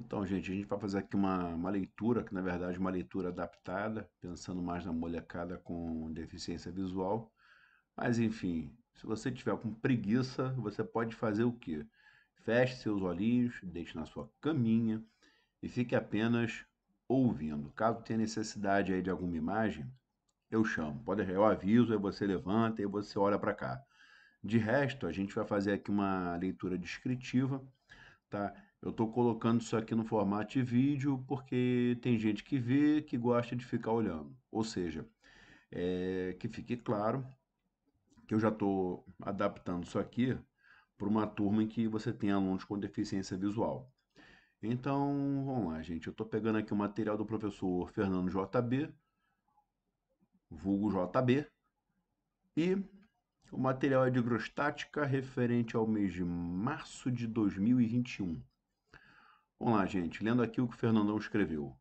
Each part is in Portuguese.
Então, gente, a gente vai fazer aqui uma leitura, que na verdade é uma leitura adaptada, pensando mais na molecada com deficiência visual. Mas enfim, se você tiver com preguiça, você pode fazer o quê? Feche seus olhinhos, deite na sua caminha e fique apenas ouvindo. Caso tenha necessidade aí de alguma imagem, eu chamo. Eu aviso, aí você levanta e você olha para cá. De resto, a gente vai fazer aqui uma leitura descritiva, tá? Eu estou colocando isso aqui no formato de vídeo porque tem gente que vê que gosta de ficar olhando. Ou seja, que fique claro que eu já estou adaptando isso aqui para uma turma em que você tem alunos com deficiência visual. Então, vamos lá, gente. Eu estou pegando aqui o material do professor Fernando JB, vulgo JB, e o material é de hidrostática referente ao mês de março de 2021. Vamos lá, gente. Lendo aqui o que o Fernandão escreveu.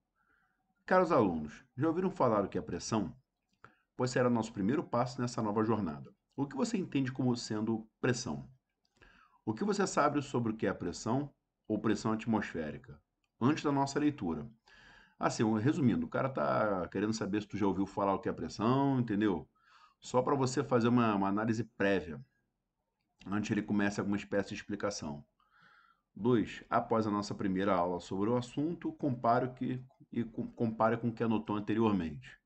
Caros alunos, já ouviram falar o que é pressão? Pois será nosso primeiro passo nessa nova jornada. O que você entende como sendo pressão? O que você sabe sobre o que é pressão ou pressão atmosférica? Antes da nossa leitura. Assim, resumindo, o cara tá querendo saber se tu já ouviu falar o que é pressão, entendeu? Só para você fazer uma análise prévia, antes ele começa alguma espécie de explicação. 2. Após a nossa primeira aula sobre o assunto, compare com o que anotou anteriormente.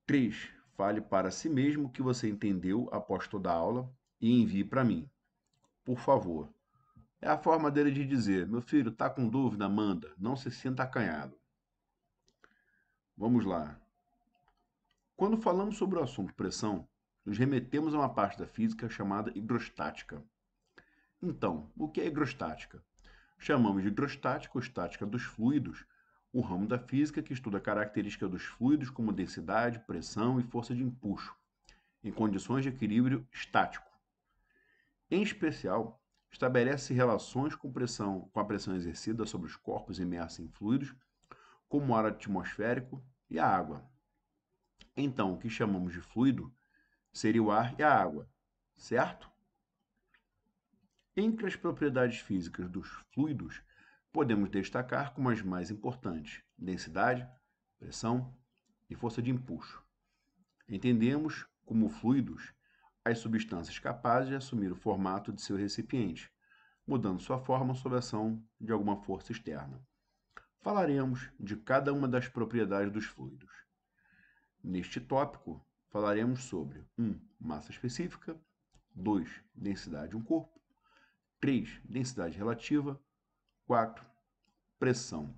3. Fale para si mesmo o que você entendeu após toda a aula e envie para mim, por favor. É a forma dele de dizer: meu filho, tá com dúvida? Manda, não se sinta acanhado. Vamos lá. Quando falamos sobre o assunto pressão, nos remetemos a uma parte da física chamada higrostática. Então, o que é higrostática? Chamamos de higrostática ou estática dos fluidos, o ramo da física que estuda a característica dos fluidos como densidade, pressão e força de empuxo, em condições de equilíbrio estático. Em especial, estabelece relações com a pressão exercida sobre os corpos imersos em fluidos, como o ar atmosférico e a água. Então, o que chamamos de fluido seria o ar e a água, certo? Entre as propriedades físicas dos fluidos, podemos destacar como as mais importantes: densidade, pressão e força de empuxo. Entendemos como fluidos as substâncias capazes de assumir o formato de seu recipiente, mudando sua forma sob a ação de alguma força externa. Falaremos de cada uma das propriedades dos fluidos. Neste tópico, falaremos sobre 1. Massa específica, 2. Densidade de um corpo, 3. Densidade relativa, 4. Pressão.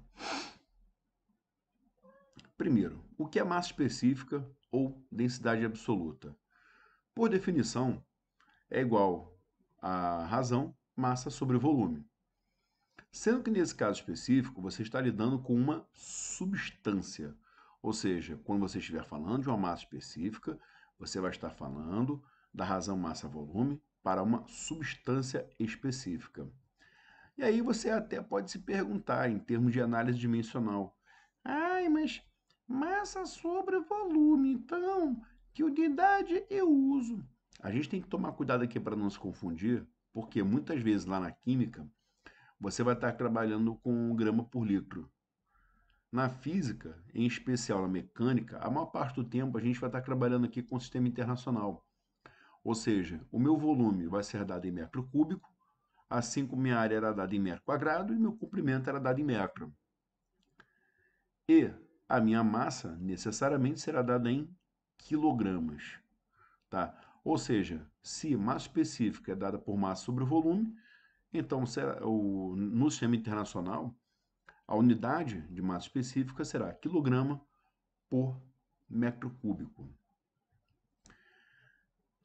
Primeiro, o que é massa específica ou densidade absoluta? Por definição, é igual a razão massa sobre volume. Sendo que nesse caso específico, você está lidando com uma substância. Ou seja, quando você estiver falando de uma massa específica, você vai estar falando da razão massa-volume para uma substância específica. E aí você até pode se perguntar, em termos de análise dimensional, ai, mas massa sobre volume, então, que unidade eu uso? A gente tem que tomar cuidado aqui para não se confundir, porque muitas vezes lá na química, você vai estar trabalhando com grama por litro. Na física, em especial na mecânica, a maior parte do tempo a gente vai estar trabalhando aqui com o sistema internacional. Ou seja, o meu volume vai ser dado em metro cúbico, assim como minha área era dada em metro quadrado e meu comprimento era dado em metro. E a minha massa necessariamente será dada em quilogramas. Tá? Ou seja, se massa específica é dada por massa sobre o volume, então no sistema internacional, a unidade de massa específica será quilograma por metro cúbico.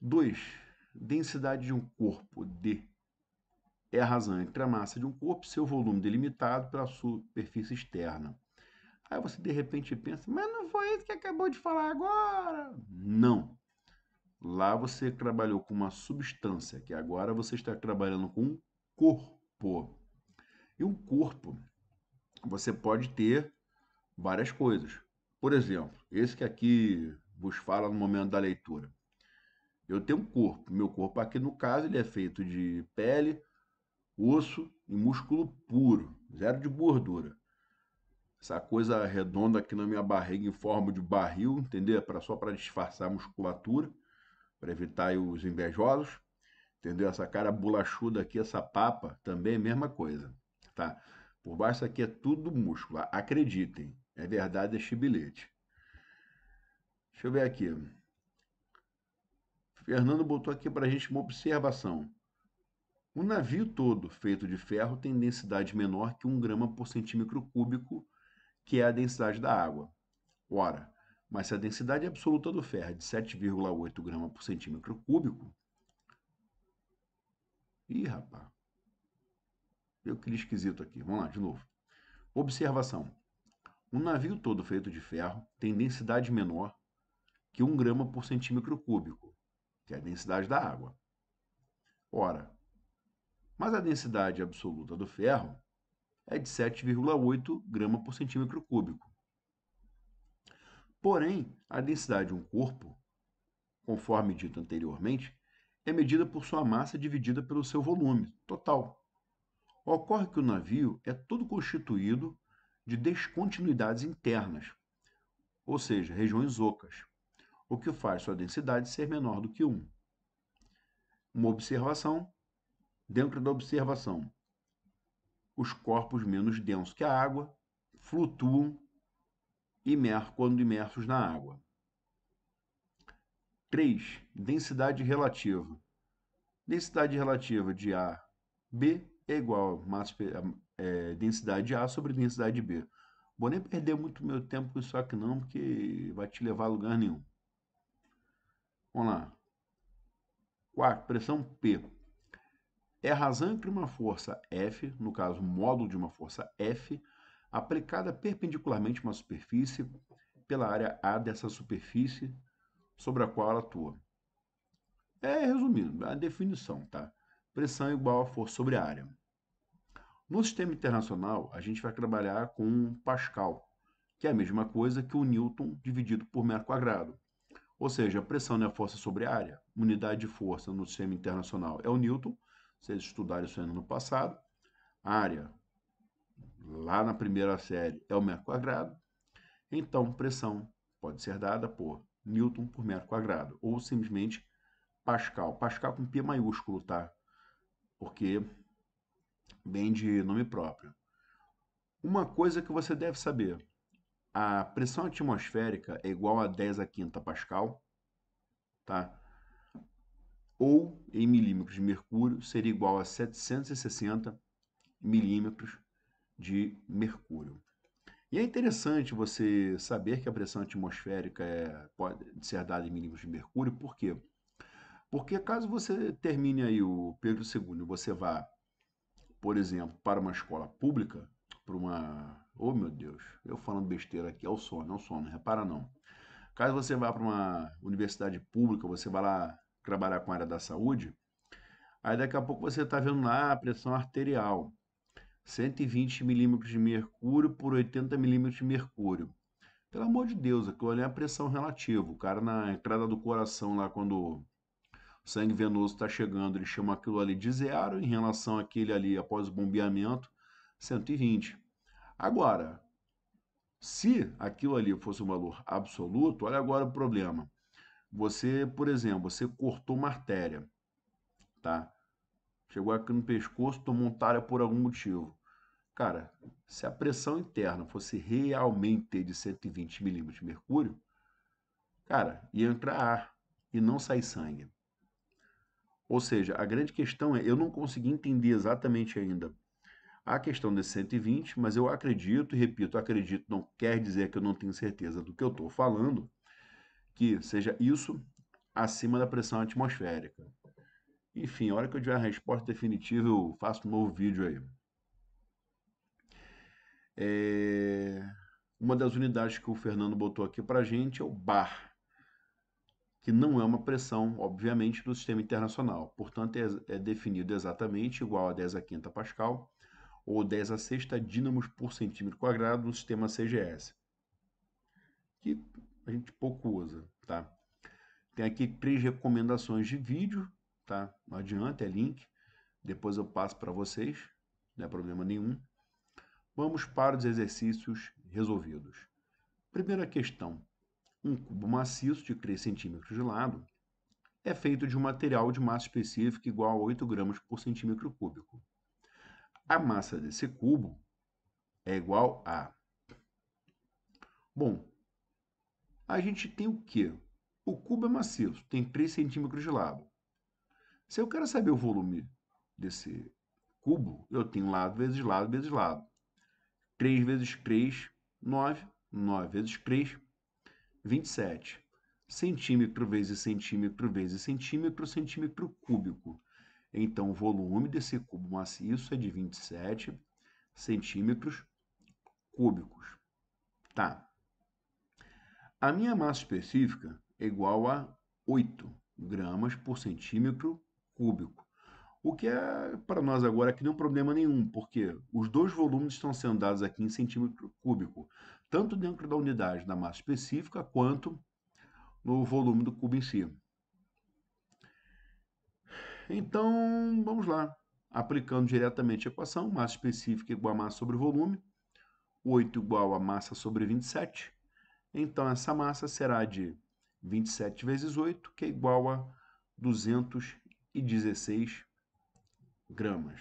2. Densidade de um corpo, D. É a razão entre a massa de um corpo e seu volume delimitado pela superfície externa. Aí você de repente pensa, mas não foi isso que acabou de falar agora? Não. Lá você trabalhou com uma substância, que agora você está trabalhando com um corpo. E um corpo, você pode ter várias coisas. Por exemplo, esse que aqui vos fala no momento da leitura. Eu tenho um corpo. Meu corpo aqui, no caso, ele é feito de pele, osso e músculo puro. zero de gordura. Essa coisa redonda aqui na minha barriga em forma de barril, entendeu? Só para disfarçar a musculatura, para evitar aí os invejosos, entendeu? Essa cara bolachuda aqui, essa papa, também é a mesma coisa, tá? Por baixo aqui é tudo músculo, acreditem, é verdade este bilhete. Deixa eu ver aqui. Fernando botou aqui para a gente uma observação. O navio todo feito de ferro tem densidade menor que 1 grama por centímetro cúbico, que é a densidade da água. Ora, mas se a densidade absoluta do ferro é de 7,8 gramas por centímetro cúbico... Ih, rapaz, deu aquele esquisito aqui. Vamos lá, de novo. Observação. Um navio todo feito de ferro tem densidade menor que 1 grama por centímetro cúbico, que é a densidade da água. Ora, mas a densidade absoluta do ferro é de 7,8 gramas por centímetro cúbico. Porém, a densidade de um corpo, conforme dito anteriormente, é medida por sua massa dividida pelo seu volume total. Ocorre que o navio é todo constituído de descontinuidades internas, ou seja, regiões ocas, o que faz sua densidade ser menor do que 1. Uma observação, dentro da observação, os corpos menos densos que a água flutuam quando imersos na água. 3. Densidade relativa. Densidade relativa de A, B é igual a densidade de A sobre densidade de B. Vou nem perder muito meu tempo com isso aqui não, porque vai te levar a lugar nenhum. Vamos lá. 4. Pressão P. É a razão entre uma força F, no caso, o módulo de uma força F, aplicada perpendicularmente a uma superfície pela área A dessa superfície sobre a qual ela atua. Resumindo, a definição, tá? Pressão igual a força sobre a área. No sistema internacional, a gente vai trabalhar com Pascal, que é a mesma coisa que o Newton dividido por metro quadrado. Ou seja, a pressão não é a força sobre a área. Unidade de força no sistema internacional é o Newton. Vocês estudaram isso ainda no passado. A área, lá na primeira série, é o metro quadrado. Então, pressão pode ser dada por Newton por metro quadrado. Ou simplesmente Pascal. Pascal com P maiúsculo, tá? Porque vem de nome próprio. Uma coisa que você deve saber. A pressão atmosférica é igual a 10 a quinta Pascal, tá? Ou, em milímetros de mercúrio, seria igual a 760 milímetros de mercúrio. E é interessante você saber que a pressão atmosférica pode ser dada em milímetros de mercúrio, por quê? Porque caso você termine aí o Pedro II e você vá, por exemplo, para uma escola pública, para uma... Oh, meu Deus, eu falando besteira aqui, é o sono, não repara não. Caso você vá para uma universidade pública, você vai lá trabalhar com a área da saúde, aí daqui a pouco você está vendo lá a pressão arterial, 120 milímetros de mercúrio por 80 milímetros de mercúrio. Pelo amor de Deus, aquilo ali é a pressão relativa. O cara na entrada do coração, lá quando o sangue venoso está chegando, ele chama aquilo ali de zero em relação àquele ali após o bombeamento, 120. Agora, se aquilo ali fosse um valor absoluto, olha agora o problema. Você, por exemplo, você cortou uma artéria, tá? Chegou aqui no pescoço, tomou um talha por algum motivo. Cara, se a pressão interna fosse realmente de 120 milímetros de mercúrio, cara, ia entrar ar e não sair sangue. Ou seja, a grande questão é, eu não consegui entender exatamente ainda a questão desse 120, mas eu acredito, e repito, acredito não quer dizer que eu não tenho certeza do que eu estou falando, que seja isso acima da pressão atmosférica. Enfim, a hora que eu tiver a resposta definitiva, eu faço um novo vídeo aí. Uma das unidades que o Fernando botou aqui para a gente é o bar, que não é uma pressão, obviamente, do sistema internacional. Portanto, é definido exatamente igual a 10 a quinta Pascal ou 10 a sexta dínamos por centímetro quadrado no sistema CGS, que a gente pouco usa, tá? Tem aqui 3 recomendações de vídeo, tá? Não adianta, é link. Depois eu passo para vocês, não é problema nenhum. Vamos para os exercícios resolvidos. Primeira questão. Um cubo maciço de 3 centímetros de lado é feito de um material de massa específica igual a 8 gramas por centímetro cúbico. A massa desse cubo é igual a... Bom, a gente tem o quê? O cubo é maciço, tem 3 centímetros de lado. Se eu quero saber o volume desse cubo, eu tenho lado vezes lado vezes lado. 3 vezes 3, 9. 9 vezes 3, 27. Centímetro vezes centímetro vezes centímetro, centímetro cúbico. Então, o volume desse cubo maciço é de 27 centímetros cúbicos. Tá. A minha massa específica é igual a 8 gramas por centímetro cúbico. O que é, para nós agora, aqui não é problema nenhum, porque os dois volumes estão sendo dados aqui em centímetro cúbico, tanto dentro da unidade da massa específica, quanto no volume do cubo em si. Então, vamos lá. Aplicando diretamente a equação, massa específica igual a massa sobre volume, 8 igual a massa sobre 27. Então, essa massa será de 27 vezes 8, que é igual a 216 gramas.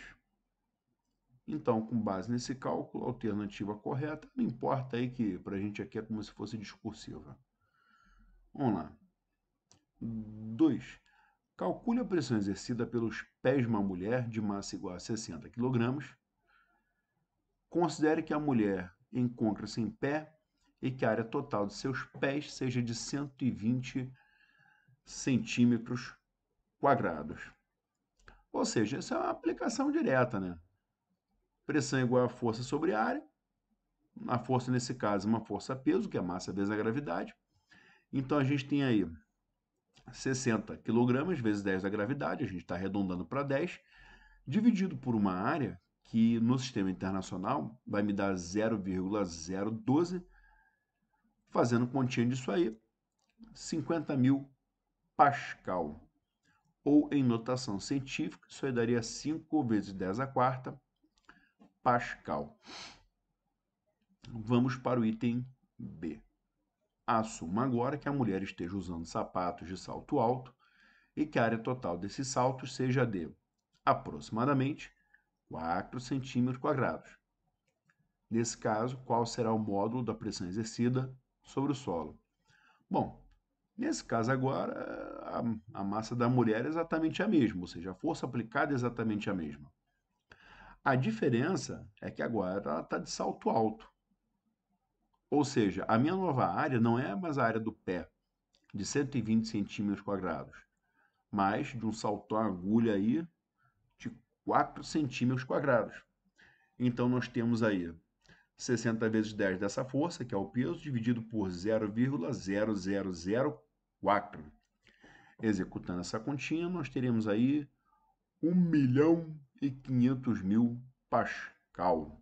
Então, com base nesse cálculo, a alternativa correta, não importa aí que para a gente aqui é como se fosse discursiva. Vamos lá. 2. Calcule a pressão exercida pelos pés de uma mulher de massa igual a 60 kg. Considere que a mulher encontra-se em pé e que a área total de seus pés seja de 120 centímetros quadrados. Ou seja, essa é uma aplicação direta, né? Pressão igual a força sobre a área. A força, nesse caso, é uma força-peso, que é a massa vezes a gravidade. Então, a gente tem aí 60 kg vezes 10 da gravidade, a gente está arredondando para 10, dividido por uma área que no sistema internacional vai me dar 0,012, fazendo continha disso aí, 50.000 Pascal. Ou em notação científica, isso aí daria 5 vezes 10 a quarta Pascal. Vamos para o item B. Assuma agora que a mulher esteja usando sapatos de salto alto e que a área total desses saltos seja de aproximadamente 4 centímetros quadrados. Nesse caso, qual será o módulo da pressão exercida sobre o solo? Bom, nesse caso agora, a massa da mulher é exatamente a mesma, ou seja, a força aplicada é exatamente a mesma. A diferença é que agora ela está de salto alto. Ou seja, a minha nova área não é mais a área do pé, de 120 centímetros quadrados, mas de um salto à agulha aí de 4 centímetros quadrados. Então, nós temos aí 60 vezes 10 dessa força, que é o peso, dividido por 0,0004. Executando essa continha, nós teremos aí 1.500.000 Pascal.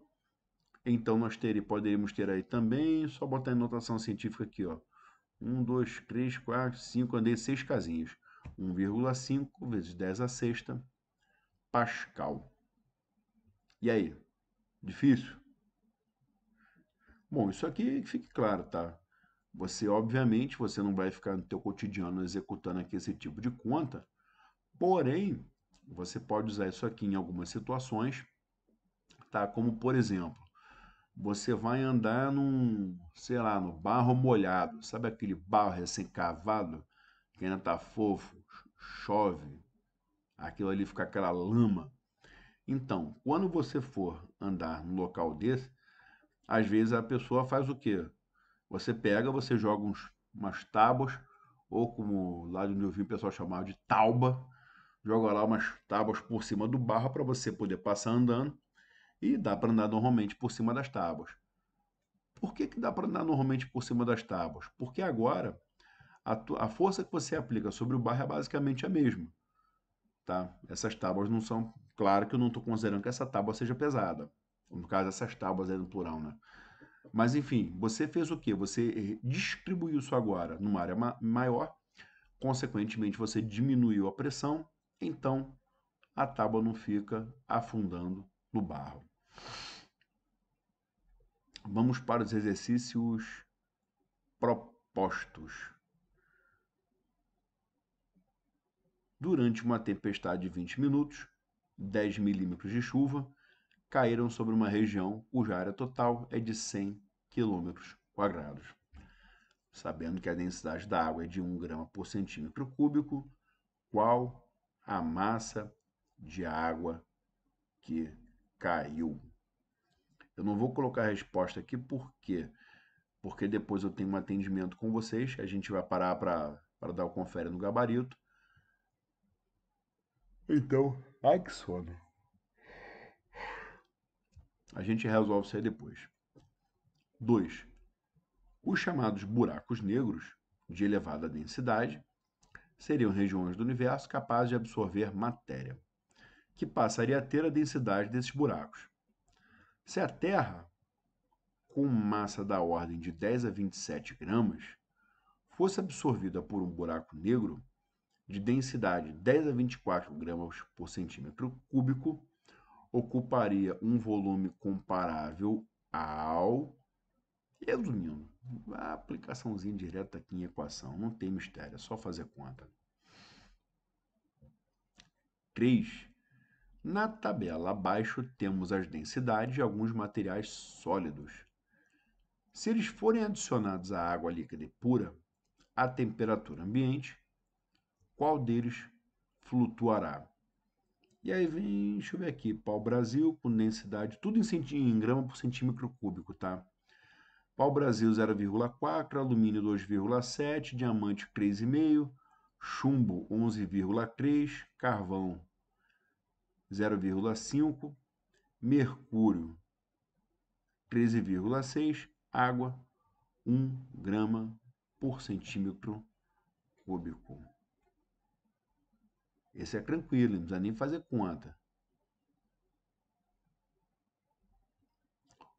Então, nós poderíamos ter aí também, só botar em notação científica aqui, ó, 1, 2, 3, 4, 5, andei 6 casinhas. 1,5 vezes 10 a sexta Pascal. E aí? Difícil? Bom, isso aqui fique claro, tá? Você, obviamente, você não vai ficar no teu cotidiano executando aqui esse tipo de conta, porém, você pode usar isso aqui em algumas situações, tá? Como, por exemplo, você vai andar num, sei lá, no barro molhado, sabe aquele barro recém-cavado, que ainda tá fofo, chove, aquilo ali fica aquela lama. Então, quando você for andar num local desse, às vezes a pessoa faz o quê? Você pega, você joga umas tábuas, ou como lá onde eu vi o pessoal chamar de tauba, joga lá umas tábuas por cima do barro para você poder passar andando, e dá para andar normalmente por cima das tábuas. Por que, que dá para andar normalmente por cima das tábuas? Porque agora a força que você aplica sobre o barro é basicamente a mesma. Tá? Essas tábuas não são. Claro que eu não estou considerando que essa tábua seja pesada. No caso, essas tábuas é no plural, né? Mas enfim, você fez o quê? Você distribuiu isso agora numa área maior, consequentemente você diminuiu a pressão, então a tábua não fica afundando no barro. Vamos para os exercícios propostos. Durante uma tempestade de 20 minutos, 10 milímetros de chuva caíram sobre uma região cuja área total é de 100 quilômetros quadrados. Sabendo que a densidade da água é de 1 grama por centímetro cúbico, qual a massa de água que caiu? Eu não vou colocar a resposta aqui, por quê? Porque depois eu tenho um atendimento com vocês, a gente vai parar para dar o confere no gabarito. Então, ai que sono. A gente resolve isso aí depois. 2. Os chamados buracos negros, de elevada densidade, seriam regiões do universo capazes de absorver matéria, que passaria a ter a densidade desses buracos. Se a Terra, com massa da ordem de 10 a 27 gramas, fosse absorvida por um buraco negro de densidade 10 a 24 gramas por centímetro cúbico, ocuparia um volume comparável ao... Resumindo, a aplicaçãozinha direta aqui em equação, não tem mistério, é só fazer conta. 3. Na tabela abaixo temos as densidades de alguns materiais sólidos. Se eles forem adicionados à água líquida e pura, à temperatura ambiente, qual deles flutuará? E aí vem, deixa eu ver aqui, pau-brasil com densidade, tudo em grama por centímetro cúbico, tá? Pau-brasil 0,4, alumínio 2,7, diamante 3,5, chumbo 11,3, carvão 0,5, mercúrio 13,6, água 1 grama por centímetro cúbico. Esse é tranquilo, não precisa nem fazer conta.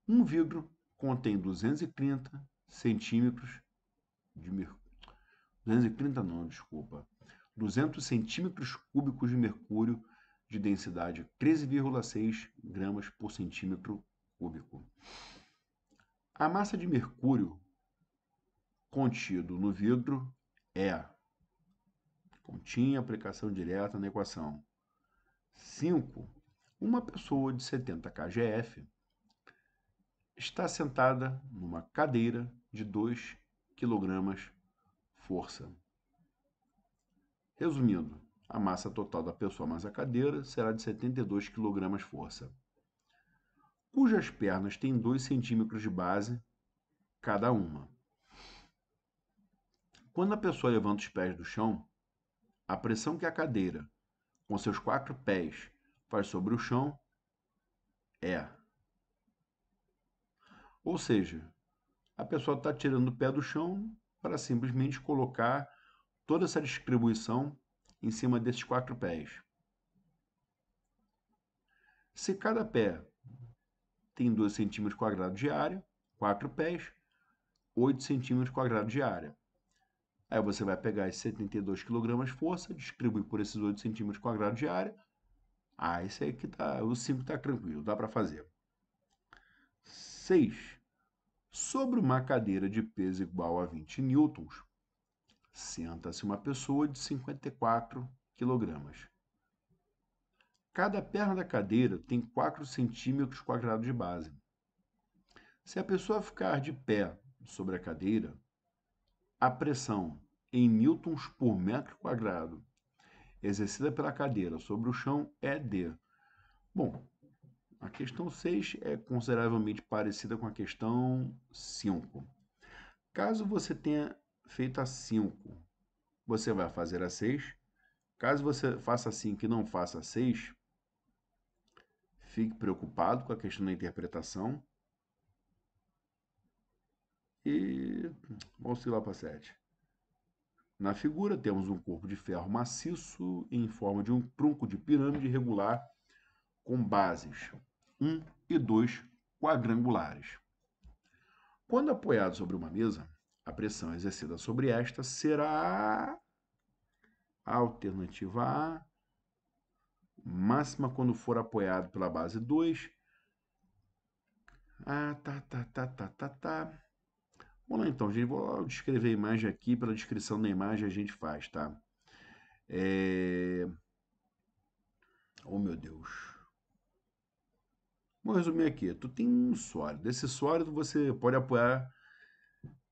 Um vidro contém 230 centímetros de mercúrio. 230 não, desculpa. 200 centímetros cúbicos de mercúrio de densidade 13,6 gramas por centímetro cúbico. A massa de mercúrio contido no vidro é, continha aplicação direta na equação, 5. Uma pessoa de 70 kgf está sentada numa cadeira de 2 kg força. Resumindo, a massa total da pessoa mais a cadeira será de 72 kg força, cujas pernas têm 2 centímetros de base cada uma. Quando a pessoa levanta os pés do chão, a pressão que a cadeira, com seus 4 pés, faz sobre o chão é. Ou seja, a pessoa está tirando o pé do chão para simplesmente colocar toda essa distribuição em cima desses 4 pés. Se cada pé tem 2 centímetros quadrados de área, 4 pés, 8 centímetros quadrados de área. Aí você vai pegar esses 72 kg força, distribuir por esses 8 centímetros quadrados de área. Ah, esse aí que tá, o 5 está tranquilo, dá para fazer. 6. Sobre uma cadeira de peso igual a 20 newtons, senta-se uma pessoa de 54 kg. Cada perna da cadeira tem 4 centímetros quadrados de base. Se a pessoa ficar de pé sobre a cadeira, a pressão em newtons por metro quadrado exercida pela cadeira sobre o chão é de... Bom, a questão 6 é consideravelmente parecida com a questão 5. Caso você tenha feito a 5, você vai fazer a 6. Caso você faça a 5 e não faça a 6, fique preocupado com a questão da interpretação. E vamos lá para 7. Na figura temos um corpo de ferro maciço em forma de um tronco de pirâmide irregular com bases 1 e 2 quadrangulares. Quando apoiado sobre uma mesa, a pressão exercida sobre esta será a alternativa A, máxima quando for apoiado pela base 2, Tá. Vamos lá então, gente. Vou descrever a imagem aqui. Pela descrição da imagem a gente faz, tá? É... Oh, meu Deus. Vou resumir aqui. Tu tem um sólido. Esse sólido você pode apoiar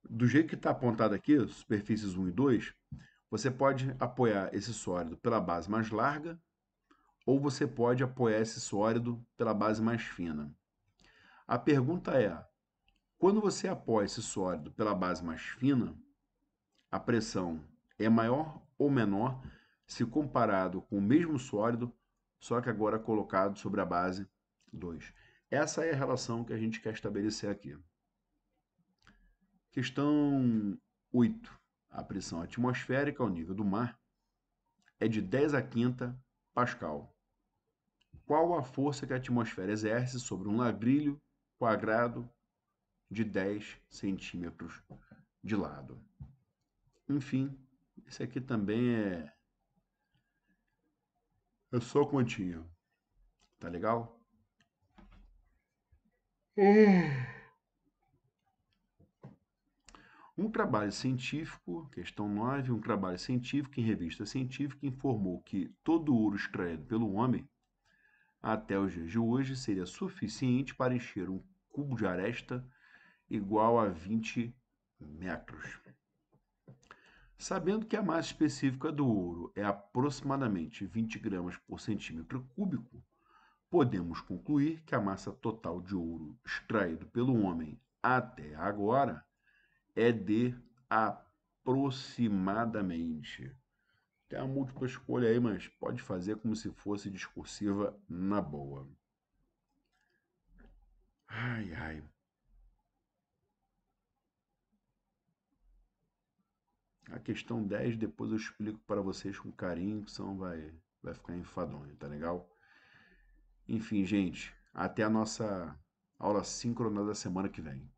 do jeito que está apontado aqui, superfícies 1 e 2. Você pode apoiar esse sólido pela base mais larga ou você pode apoiar esse sólido pela base mais fina. A pergunta é: quando você apoia esse sólido pela base mais fina, a pressão é maior ou menor se comparado com o mesmo sólido, só que agora colocado sobre a base 2? Essa é a relação que a gente quer estabelecer aqui. Questão 8. A pressão atmosférica ao nível do mar é de 10 a quinta Pascal. Qual a força que a atmosfera exerce sobre um ladrilho quadrado de 10 centímetros de lado? Enfim, esse aqui também é só continha. Tá legal? Um trabalho científico, questão 9, um trabalho científico em revista científica informou que todo o ouro extraído pelo homem até os dias de hoje seria suficiente para encher um cubo de aresta igual a 20 metros. Sabendo que a massa específica do ouro é aproximadamente 20 gramas por centímetro cúbico, podemos concluir que a massa total de ouro extraído pelo homem até agora é de aproximadamente. Tem a múltipla escolha aí, mas pode fazer como se fosse discursiva na boa. Ai, ai. A questão 10 depois eu explico para vocês com carinho, que senão vai ficar enfadonho, tá legal? Enfim, gente, até a nossa aula síncrona da semana que vem.